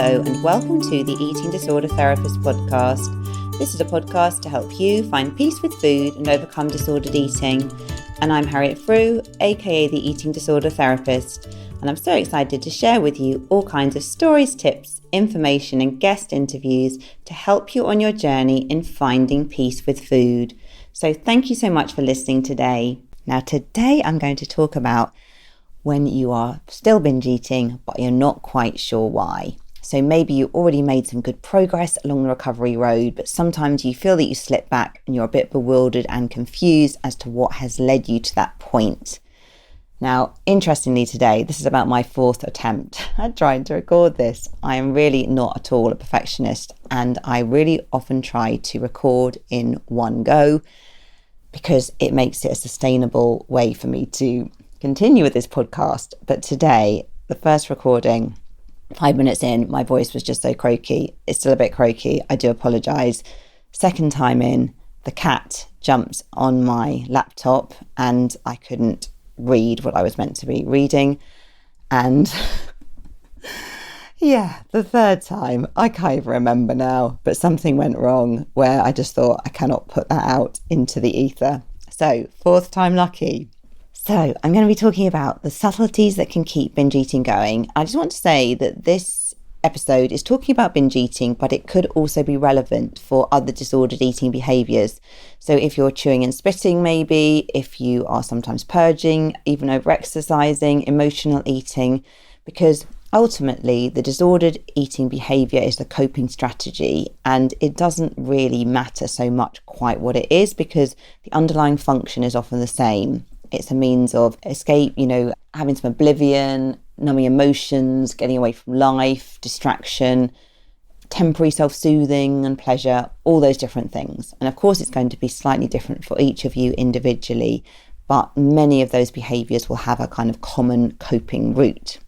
Hello and welcome to the Eating Disorder Therapist podcast. This is a podcast to help you find peace with food and overcome disordered eating. And I'm Harriet Frew, aka the Eating Disorder Therapist. And I'm so excited to share with you all kinds of stories, tips, information and guest interviews to help you on your journey in finding peace with food. So thank you so much for listening today. Now today I'm going to talk about when you are still binge eating, but you're not quite sure why. So maybe you already made some good progress along the recovery road, but sometimes you feel that you slip back and you're a bit bewildered and confused as to what has led you to that point. Now, interestingly today, this is about my fourth attempt at trying to record this. I am really not at all a perfectionist, and I really often try to record in one go because it makes it a sustainable way for me to continue with this podcast. But today, the first recording, 5 minutes in, my voice was just so croaky. It's still a bit croaky. I do apologise. Second time in, the cat jumped on my laptop and I couldn't read what I was meant to be reading. And yeah, the third time, I can't even remember now, but something went wrong where I just thought I cannot put that out into the ether. So fourth time lucky. So I'm going to be talking about the subtleties that can keep binge eating going. I just want to say that this episode is talking about binge eating, but it could also be relevant for other disordered eating behaviours. So if you're chewing and spitting, maybe, if you are sometimes purging, even over-exercising, emotional eating, because ultimately the disordered eating behaviour is the coping strategy, and it doesn't really matter so much quite what it is because the underlying function is often the same. It's a means of escape, having some oblivion, numbing emotions, getting away from life, distraction, temporary self-soothing and pleasure, all those different things. And of course, it's going to be slightly different for each of you individually, but many of those behaviours will have a kind of common coping route.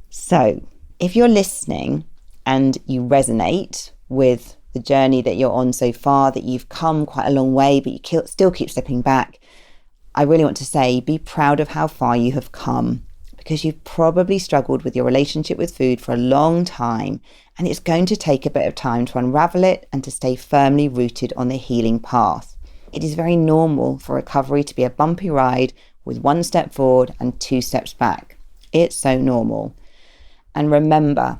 So if you're listening and you resonate with the journey that you're on so far, that you've come quite a long way, but you still keep slipping back, I really want to say, be proud of how far you have come, because you've probably struggled with your relationship with food for a long time, and it's going to take a bit of time to unravel it and to stay firmly rooted on the healing path. It is very normal for recovery to be a bumpy ride with 1 step forward and 2 steps back. It's so normal. And remember,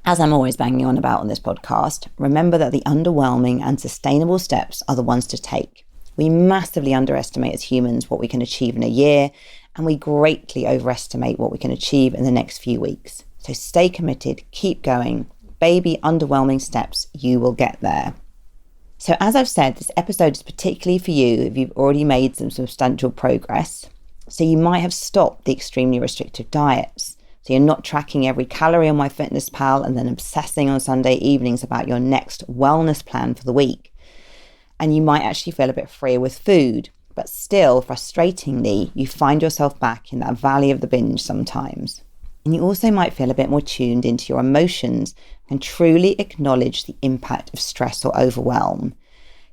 as I'm always banging on about on this podcast, remember that the underwhelming and sustainable steps are the ones to take. We massively underestimate as humans what we can achieve in a year, and we greatly overestimate what we can achieve in the next few weeks. So stay committed, keep going. Baby, underwhelming steps, you will get there. So as I've said, this episode is particularly for you if you've already made some substantial progress. So you might have stopped the extremely restrictive diets. So you're not tracking every calorie on MyFitnessPal and then obsessing on Sunday evenings about your next wellness plan for the week. And you might actually feel a bit freer with food, but still, frustratingly, you find yourself back in that valley of the binge sometimes. And you also might feel a bit more tuned into your emotions and truly acknowledge the impact of stress or overwhelm.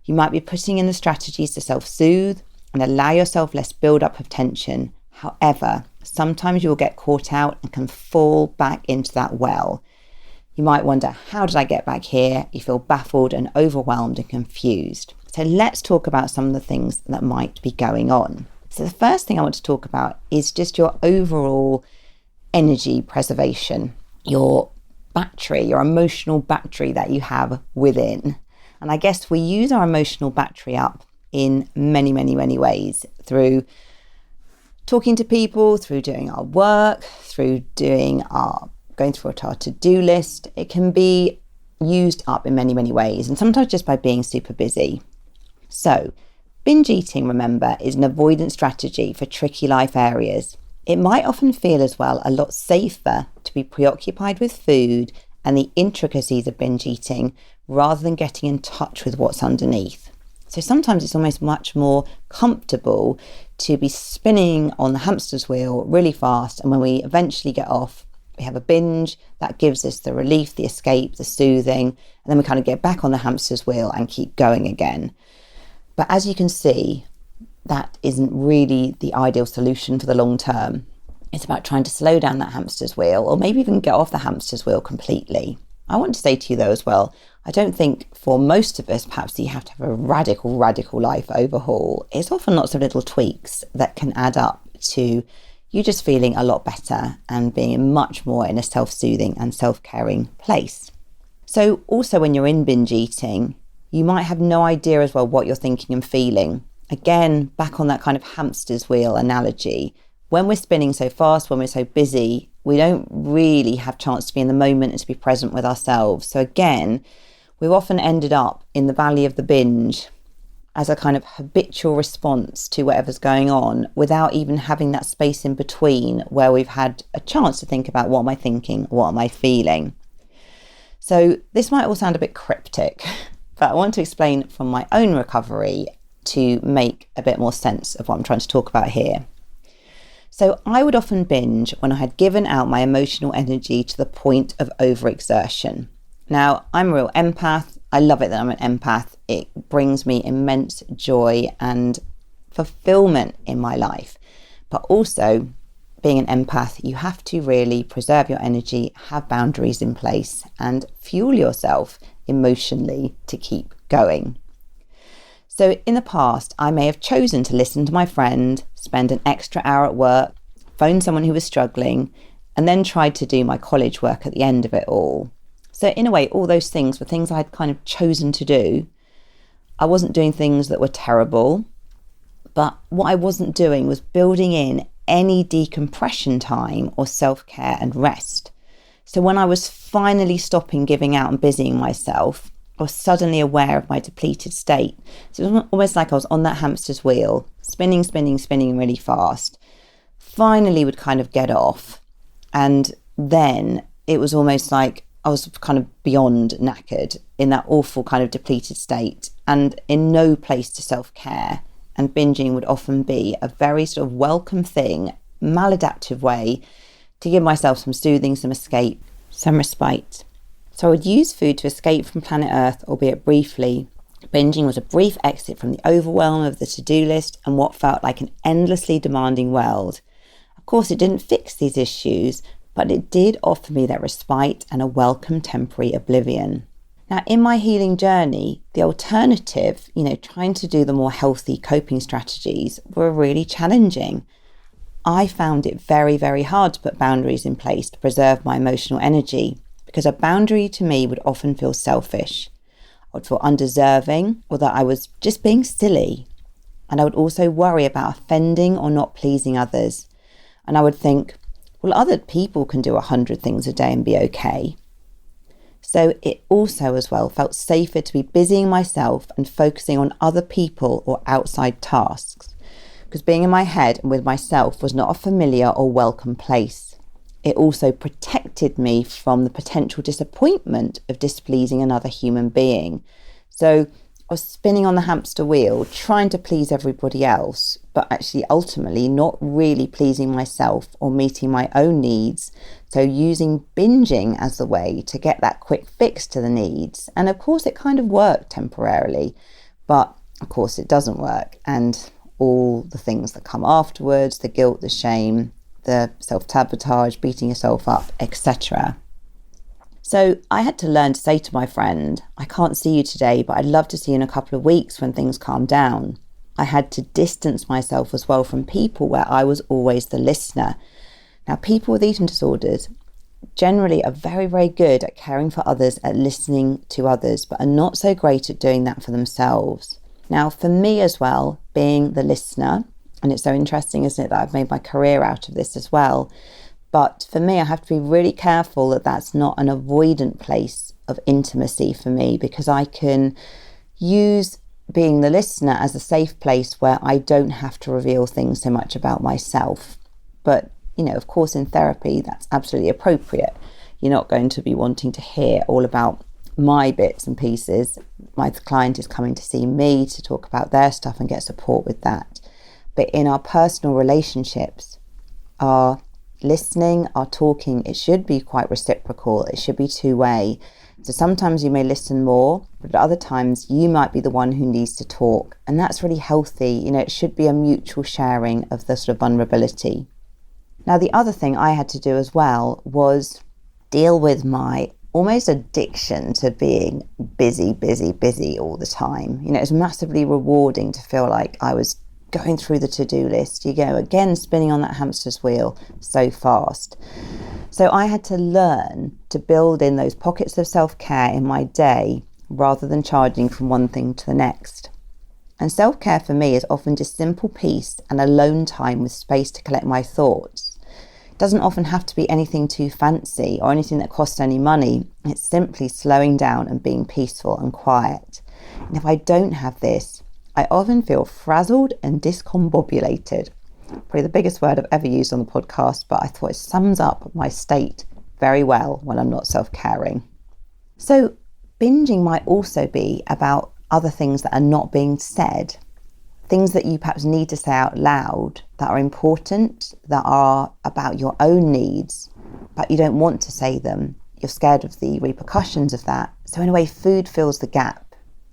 You might be putting in the strategies to self-soothe and allow yourself less build-up of tension. However, sometimes you will get caught out and can fall back into that well. You might wonder, how did I get back here? You feel baffled and overwhelmed and confused. So let's talk about some of the things that might be going on. So the first thing I want to talk about is just your overall energy preservation, your battery, your emotional battery that you have within. And I guess we use our emotional battery up in many, many, many ways, through talking to people, through doing our work, through going through our to-do list. It can be used up in many, many ways, and sometimes just by being super busy. So, binge eating, remember, is an avoidance strategy for tricky life areas. It might often feel as well a lot safer to be preoccupied with food and the intricacies of binge eating rather than getting in touch with what's underneath. So sometimes it's almost much more comfortable to be spinning on the hamster's wheel really fast, and when we eventually get off, we have a binge that gives us the relief, the escape, the soothing, and then we kind of get back on the hamster's wheel and keep going again. But as you can see, that isn't really the ideal solution for the long term. It's about trying to slow down that hamster's wheel, or maybe even get off the hamster's wheel completely. I want to say to you though as well, I don't think for most of us, perhaps you have to have a radical life overhaul. It's often lots of little tweaks that can add up to you just feeling a lot better and being much more in a self-soothing and self-caring place. So also when you're in binge eating, you might have no idea as well what you're thinking and feeling. Again, back on that kind of hamster's wheel analogy, when we're spinning so fast, when we're so busy, we don't really have chance to be in the moment and to be present with ourselves. So again, we've often ended up in the valley of the binge as a kind of habitual response to whatever's going on without even having that space in between where we've had a chance to think about what am I thinking, what am I feeling. So this might all sound a bit cryptic, but I want to explain from my own recovery to make a bit more sense of what I'm trying to talk about here. So I would often binge when I had given out my emotional energy to the point of overexertion. Now, I'm a real empath. I love it that I'm an empath. It brings me immense joy and fulfillment in my life. But also, being an empath, you have to really preserve your energy, have boundaries in place, and fuel yourself emotionally to keep going. So in the past, I may have chosen to listen to my friend, spend an extra hour at work, phone someone who was struggling, and then tried to do my college work at the end of it all. So in a way, all those things were things I had kind of chosen to do. I wasn't doing things that were terrible, but what I wasn't doing was building in any decompression time or self-care and rest. So when I was finally stopping giving out and busying myself, I was suddenly aware of my depleted state. So it was almost like I was on that hamster's wheel, spinning really fast. Finally would kind of get off. And then it was almost like I was kind of beyond knackered in that awful kind of depleted state and in no place to self-care. And binging would often be a very sort of welcome thing, maladaptive way to give myself some soothing, some escape, some respite. So I would use food to escape from planet Earth, albeit briefly. Binging was a brief exit from the overwhelm of the to-do list and what felt like an endlessly demanding world. Of course, it didn't fix these issues, but it did offer me that respite and a welcome temporary oblivion. Now, in my healing journey, the alternative, trying to do the more healthy coping strategies were really challenging. I found it very, very hard to put boundaries in place to preserve my emotional energy, because a boundary to me would often feel selfish. I would feel undeserving or that I was just being silly. And I would also worry about offending or not pleasing others. And I would think, well, other people can do 100 things a day and be okay. So it also as well felt safer to be busying myself and focusing on other people or outside tasks, because being in my head and with myself was not a familiar or welcome place. It also protected me from the potential disappointment of displeasing another human being. So I was spinning on the hamster wheel, trying to please everybody else, but actually ultimately not really pleasing myself or meeting my own needs. So using binging as the way to get that quick fix to the needs. And of course it kind of worked temporarily, but of course it doesn't work. And all the things that come afterwards, the guilt, the shame, the self-sabotage, beating yourself up, etc. So I had to learn to say to my friend, I can't see you today, but I'd love to see you in a couple of weeks when things calm down. I had to distance myself as well from people where I was always the listener. Now, people with eating disorders generally are very, very good at caring for others, at listening to others, but are not so great at doing that for themselves. Now, for me as well, being the listener, and it's so interesting, isn't it, that I've made my career out of this as well. But for me, I have to be really careful that that's not an avoidant place of intimacy for me, because I can use being the listener as a safe place where I don't have to reveal things so much about myself. But, of course, in therapy, that's absolutely appropriate. You're not going to be wanting to hear all about my bits and pieces. My client is coming to see me to talk about their stuff and get support with that. But in our personal relationships, our listening, our talking, it should be quite reciprocal. It should be two-way. So sometimes you may listen more, but at other times you might be the one who needs to talk. And that's really healthy. It should be a mutual sharing of the sort of vulnerability. Now, the other thing I had to do as well was deal with my almost addiction to being busy all the time. You know, it's massively rewarding to feel like I was going through the to-do list, again, spinning on that hamster's wheel so fast. So I had to learn to build in those pockets of self-care in my day rather than charging from one thing to the next. And self-care for me is often just simple peace and alone time with space to collect my thoughts. It doesn't often have to be anything too fancy or anything that costs any money. It's simply slowing down and being peaceful and quiet. And if I don't have this, I often feel frazzled and discombobulated. Probably the biggest word I've ever used on the podcast, but I thought it sums up my state very well when I'm not self-caring. So binging might also be about other things that are not being said, things that you perhaps need to say out loud that are important, that are about your own needs, but you don't want to say them. You're scared of the repercussions of that. So in a way, food fills the gap.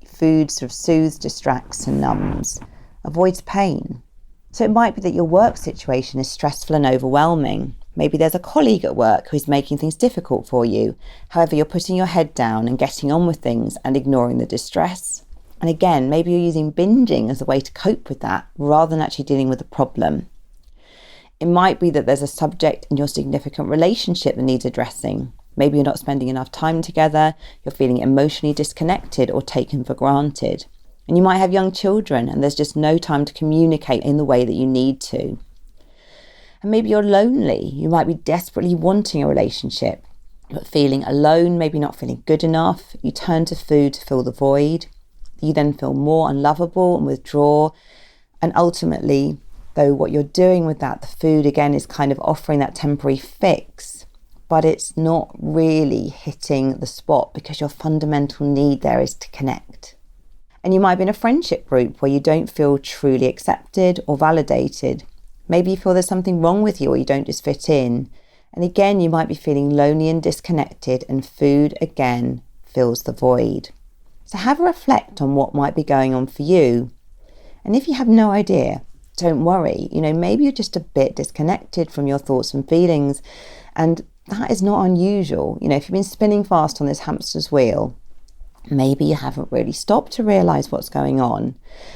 Food sort of soothes, distracts and numbs, avoids pain. So it might be that your work situation is stressful and overwhelming. Maybe there's a colleague at work who's making things difficult for you. However, you're putting your head down and getting on with things and ignoring the distress. And again, maybe you're using binging as a way to cope with that rather than actually dealing with the problem. It might be that there's a subject in your significant relationship that needs addressing. Maybe you're not spending enough time together, you're feeling emotionally disconnected or taken for granted. And you might have young children and there's just no time to communicate in the way that you need to. And maybe you're lonely. You might be desperately wanting a relationship, but feeling alone, maybe not feeling good enough. You turn to food to fill the void. You then feel more unlovable and withdraw. And ultimately, though, what you're doing with that, the food again is kind of offering that temporary fix, but it's not really hitting the spot because your fundamental need there is to connect. And you might be in a friendship group where you don't feel truly accepted or validated. Maybe you feel there's something wrong with you or you don't just fit in. And again, you might be feeling lonely and disconnected, and food again fills the void. So have a reflect on what might be going on for you. And if you have no idea, don't worry. Maybe you're just a bit disconnected from your thoughts and feelings, and that is not unusual. If you've been spinning fast on this hamster's wheel, maybe you haven't really stopped to realise what's going on.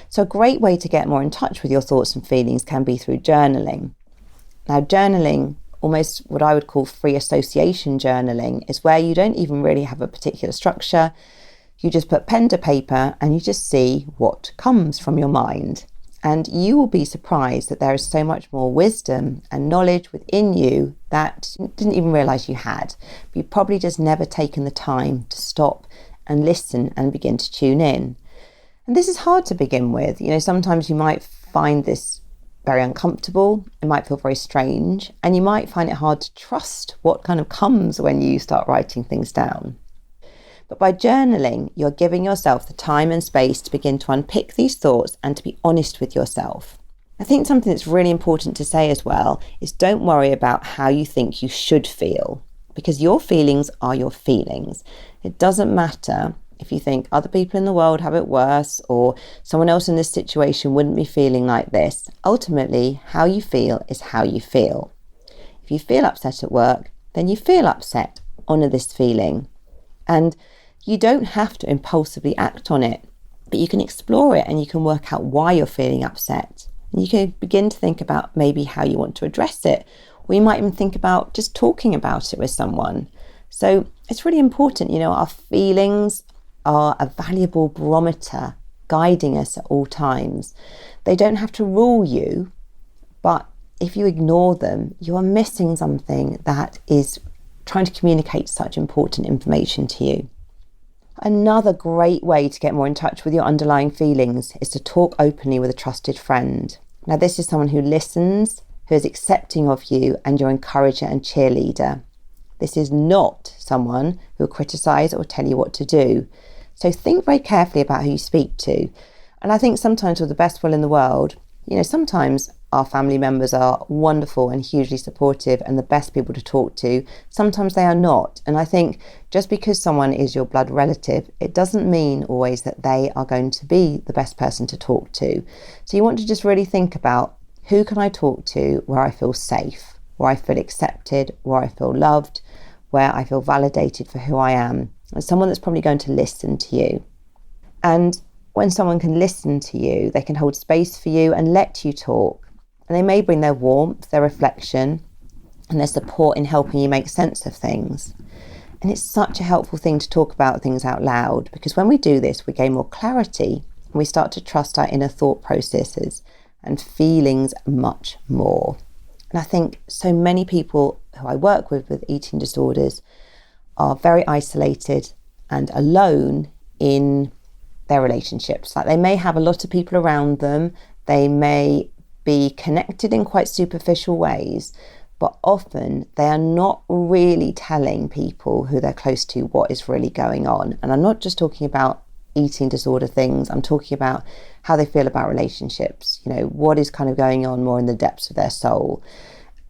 So a great way to get more in touch with your thoughts and feelings can be through journaling. Now, journaling, almost what I would call free association journaling, is where you don't even really have a particular structure. You just put pen to paper and you just see what comes from your mind. And you will be surprised that there is so much more wisdom and knowledge within you that you didn't even realise you had. But you've probably just never taken the time to stop and listen and begin to tune in. And this is hard to begin with. Sometimes you might find this very uncomfortable. It might feel very strange. And you might find it hard to trust what kind of comes when you start writing things down. But by journaling, you're giving yourself the time and space to begin to unpick these thoughts and to be honest with yourself. I think something that's really important to say as well is don't worry about how you think you should feel, because your feelings are your feelings. It doesn't matter if you think other people in the world have it worse or someone else in this situation wouldn't be feeling like this. Ultimately, how you feel is how you feel. If you feel upset at work, then you feel upset. Honour this feeling. And you don't have to impulsively act on it, but you can explore it and you can work out why you're feeling upset. And you can begin to think about maybe how you want to address it, or you might even think about just talking about it with someone. So it's really important, our feelings are a valuable barometer guiding us at all times. They don't have to rule you, but if you ignore them, you are missing something that is trying to communicate such important information to you. Another great way to get more in touch with your underlying feelings is to talk openly with a trusted friend. Now, this is someone who listens, who is accepting of you and your encourager and cheerleader. This is not someone who will criticise or tell you what to do. So think very carefully about who you speak to. And I think sometimes with the best will in the world, sometimes our family members are wonderful and hugely supportive and the best people to talk to. Sometimes they are not. And I think just because someone is your blood relative, it doesn't mean always that they are going to be the best person to talk to. So you want to just really think about, who can I talk to where I feel safe, where I feel accepted, where I feel loved, where I feel validated for who I am, and someone that's probably going to listen to you. And when someone can listen to you, they can hold space for you and let you talk. And they may bring their warmth, their reflection, and their support in helping you make sense of things. And it's such a helpful thing to talk about things out loud, because when we do this, we gain more clarity and we start to trust our inner thought processes and feelings much more. And I think so many people who I work with eating disorders are very isolated and alone in their relationships. Like, they may have a lot of people around them, they may be connected in quite superficial ways, but often they are not really telling people who they're close to what is really going on. And I'm not just talking about eating disorder things, I'm talking about how they feel about relationships, what is kind of going on more in the depths of their soul.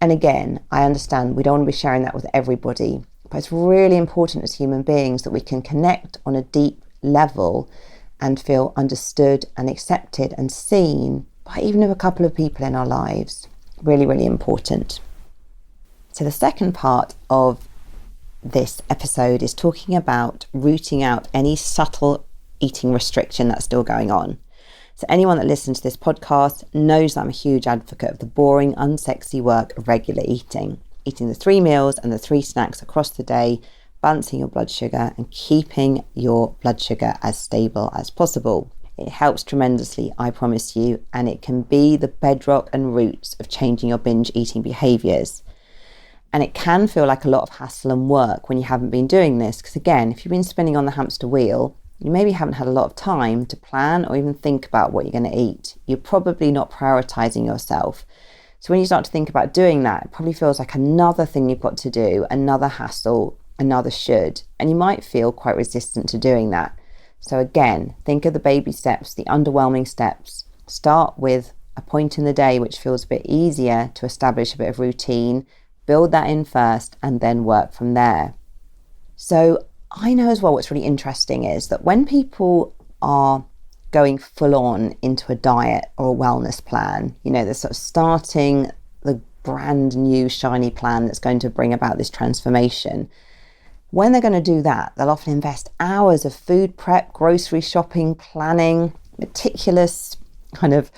And again, I understand we don't want to be sharing that with everybody, but it's really important as human beings that we can connect on a deep level and feel understood and accepted and seen by even a couple of people in our lives. Really, really important. So the second part of this episode is talking about rooting out any subtle eating restriction that's still going on. So anyone that listens to this podcast knows that I'm a huge advocate of the boring, unsexy work of regular eating the 3 meals and the 3 snacks across the day, balancing your blood sugar and keeping your blood sugar as stable as possible. It helps tremendously, I promise you, and it can be the bedrock and roots of changing your binge eating behaviours. And it can feel like a lot of hassle and work when you haven't been doing this, because again, if you've been spinning on the hamster wheel, you maybe haven't had a lot of time to plan or even think about what you're going to eat. You're probably not prioritising yourself. So when you start to think about doing that, it probably feels like another thing you've got to do, another hassle, another should, and you might feel quite resistant to doing that. So again, think of the baby steps, the underwhelming steps. Start with a point in the day which feels a bit easier to establish a bit of routine, build that in first, and then work from there. So I know as well what's really interesting is that when people are going full on into a diet or a wellness plan, they're sort of starting the brand new shiny plan that's going to bring about this transformation. When they're going to do that, they'll often invest hours of food prep, grocery shopping, planning, meticulous kind of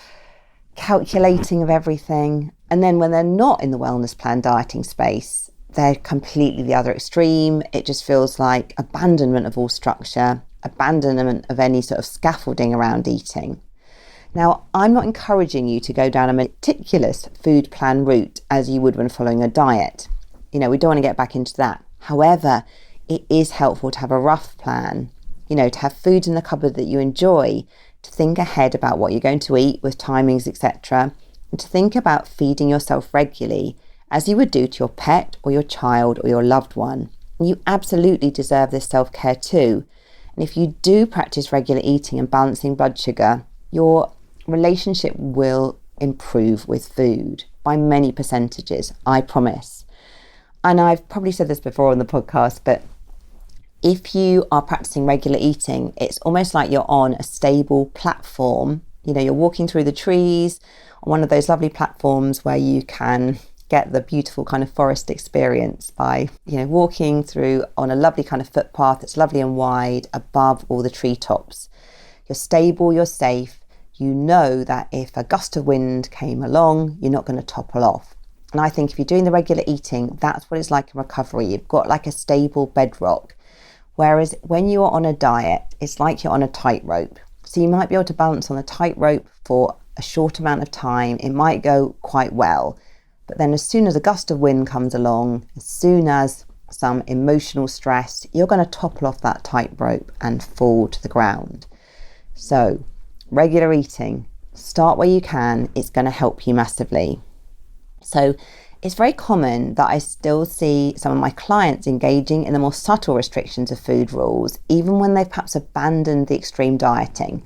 calculating of everything. And then when they're not in the wellness plan dieting space, they're completely the other extreme. It just feels like abandonment of all structure, abandonment of any sort of scaffolding around eating. Now, I'm not encouraging you to go down a meticulous food plan route as you would when following a diet. We don't want to get back into that. However, it is helpful to have a rough plan, to have food in the cupboard that you enjoy, to think ahead about what you're going to eat with timings, etc., and to think about feeding yourself regularly as you would do to your pet or your child or your loved one. And you absolutely deserve this self-care too. And if you do practice regular eating and balancing blood sugar, your relationship will improve with food by many percentages, I promise. And I've probably said this before on the podcast, but if you are practicing regular eating, it's almost like you're on a stable platform. You're walking through the trees on one of those lovely platforms where you can get the beautiful kind of forest experience by, walking through on a lovely kind of footpath that's lovely and wide above all the treetops. You're stable, you're safe. You know that if a gust of wind came along, you're not going to topple off. And I think if you're doing the regular eating, that's what it's like in recovery. You've got like a stable bedrock. Whereas when you are on a diet, it's like you're on a tightrope. So you might be able to balance on a tightrope for a short amount of time. It might go quite well. But then as soon as a gust of wind comes along, as soon as some emotional stress, you're going to topple off that tightrope and fall to the ground. So regular eating, start where you can. It's going to help you massively. So it's very common that I still see some of my clients engaging in the more subtle restrictions of food rules, even when they've perhaps abandoned the extreme dieting.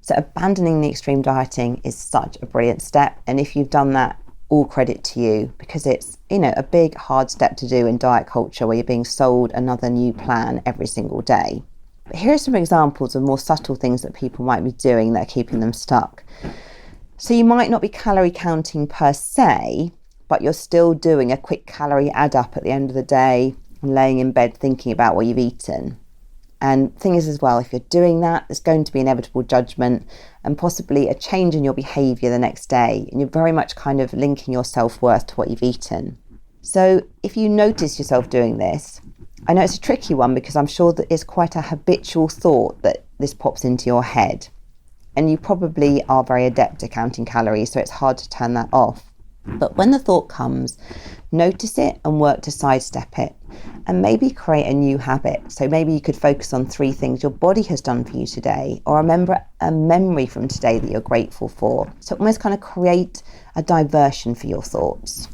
So abandoning the extreme dieting is such a brilliant step. And if you've done that, all credit to you, because it's, a big, hard step to do in diet culture where you're being sold another new plan every single day. But here are some examples of more subtle things that people might be doing that are keeping them stuck. So you might not be calorie counting per se, but you're still doing a quick calorie add up at the end of the day, and laying in bed thinking about what you've eaten. And the thing is as well, if you're doing that, there's going to be inevitable judgment and possibly a change in your behaviour the next day. And you're very much kind of linking your self-worth to what you've eaten. So if you notice yourself doing this, I know it's a tricky one because I'm sure that it's quite a habitual thought that this pops into your head. And you probably are very adept at counting calories, so it's hard to turn that off. But when the thought comes, notice it and work to sidestep it and maybe create a new habit. So maybe you could focus on 3 things your body has done for you today, or remember a memory from today that you're grateful for. So almost kind of create a diversion for your thoughts.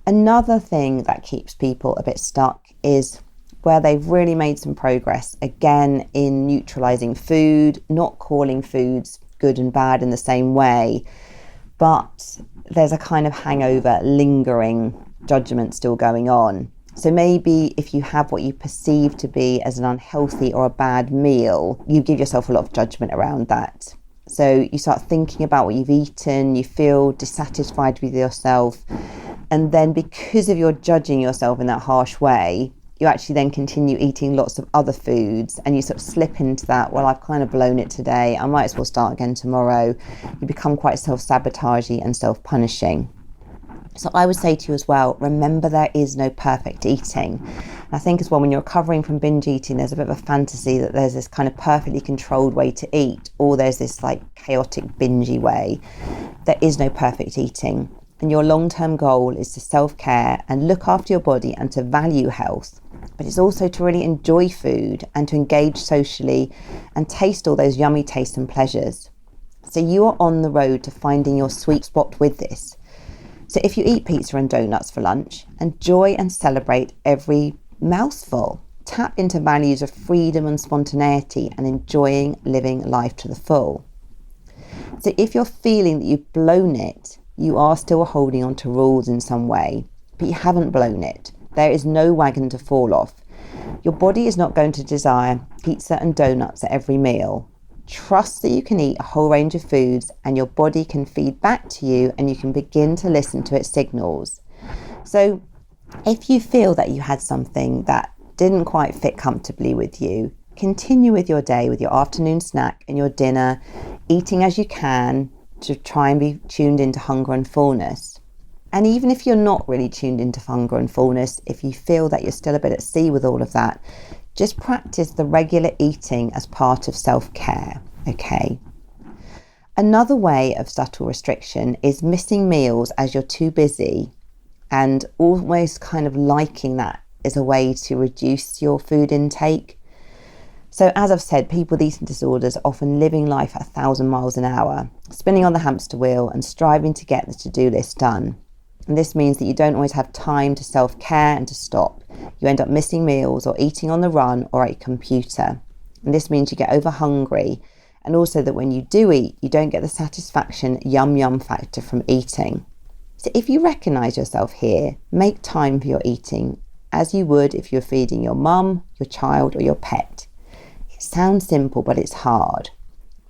Another thing that keeps people a bit stuck is where they've really made some progress, again, in neutralising food, not calling foods good and bad in the same way, but there's a kind of hangover, lingering judgment still going on. So maybe if you have what you perceive to be as an unhealthy or a bad meal, you give yourself a lot of judgment around that. So you start thinking about what you've eaten, you feel dissatisfied with yourself, and then because of your judging yourself in that harsh way, you actually then continue eating lots of other foods and you sort of slip into that, well, I've kind of blown it today, I might as well start again tomorrow. You become quite self-sabotaging and self-punishing. So I would say to you as well, remember there is no perfect eating. And I think as well, when you're recovering from binge eating, there's a bit of a fantasy that there's this kind of perfectly controlled way to eat, or there's this like chaotic bingey way. There is no perfect eating. And your long-term goal is to self-care and look after your body and to value health. But it's also to really enjoy food and to engage socially and taste all those yummy tastes and pleasures. So you are on the road to finding your sweet spot with this. So if you eat pizza and donuts for lunch, enjoy and celebrate every mouthful. Tap into values of freedom and spontaneity and enjoying living life to the full. So if you're feeling that you've blown it, you are still holding on to rules in some way, but you haven't blown it. There is no wagon to fall off. Your body is not going to desire pizza and donuts at every meal. Trust that you can eat a whole range of foods and your body can feed back to you and you can begin to listen to its signals. So if you feel that you had something that didn't quite fit comfortably with you, continue with your day with your afternoon snack and your dinner, eating as you can, to try and be tuned into hunger and fullness. And even if you're not really tuned into hunger and fullness, if you feel that you're still a bit at sea with all of that, just practice the regular eating as part of self-care, okay? Another way of subtle restriction is missing meals as you're too busy and almost kind of liking that as a way to reduce your food intake. So as I've said, people with eating disorders are often living life at 1,000 miles an hour, spinning on the hamster wheel and striving to get the to-do list done. And this means that you don't always have time to self-care and to stop. You end up missing meals or eating on the run or at your computer. And this means you get over hungry. And also that when you do eat, you don't get the satisfaction yum yum factor from eating. So if you recognise yourself here, make time for your eating as you would if you're feeding your mum, your child or your pet. It sounds simple, but it's hard.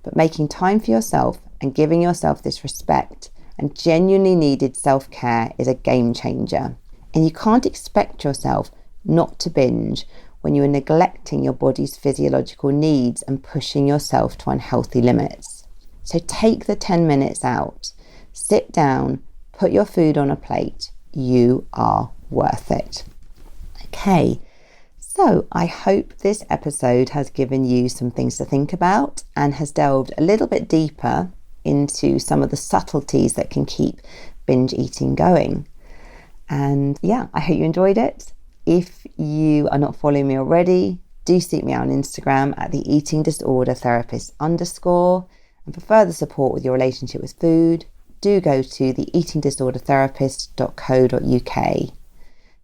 But making time for yourself and giving yourself this respect and genuinely needed self-care is a game changer. And you can't expect yourself not to binge when you are neglecting your body's physiological needs and pushing yourself to unhealthy limits. So take the 10 minutes out, sit down, put your food on a plate. You are worth it. Okay. So I hope this episode has given you some things to think about and has delved a little bit deeper into some of the subtleties that can keep binge eating going. And yeah, I hope you enjoyed it. If you are not following me already, do seek me out on Instagram at the eating disorder therapist _. And for further support with your relationship with food, do go to the eatingdisordertherapist.co.uk.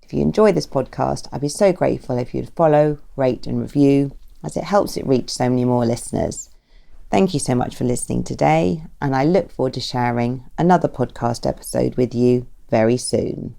If you enjoy this podcast, I'd be so grateful if you'd follow, rate and review, as it helps it reach so many more listeners. Thank you so much for listening today, and I look forward to sharing another podcast episode with you very soon.